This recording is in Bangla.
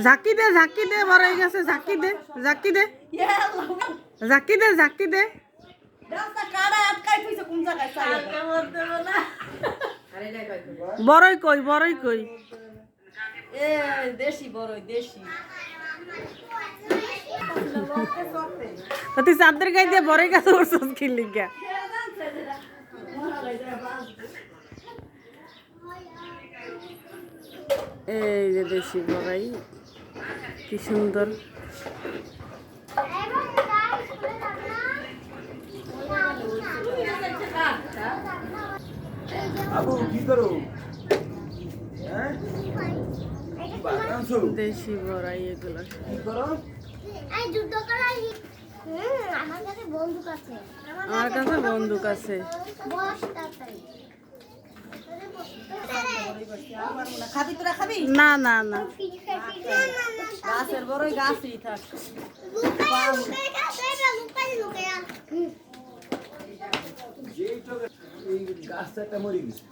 ঝাঁকি দে বড় হয়ে গেছে ঝাঁকি দে ঝাঁকি দে ঝাঁকি দে ঝাঁকি দে বড়ই কই দেশি বড়ই দেশি তুই চাঁদের গাই দিয়ে বড়ই গাছ উঠছস কি লিগা এই যে দেশি বড়াই কি সুন্দর আবু কি করো দেশি বড়াই এগুলো কি করো আমার কাছে বন্দুক আছে আমার কাছে বন্দুক আছে বস তাড়াতাড়ি খাবি তোরা খাবি না না না গাছের বড়ই গাছই থাক এই গাছটা মরে গেছে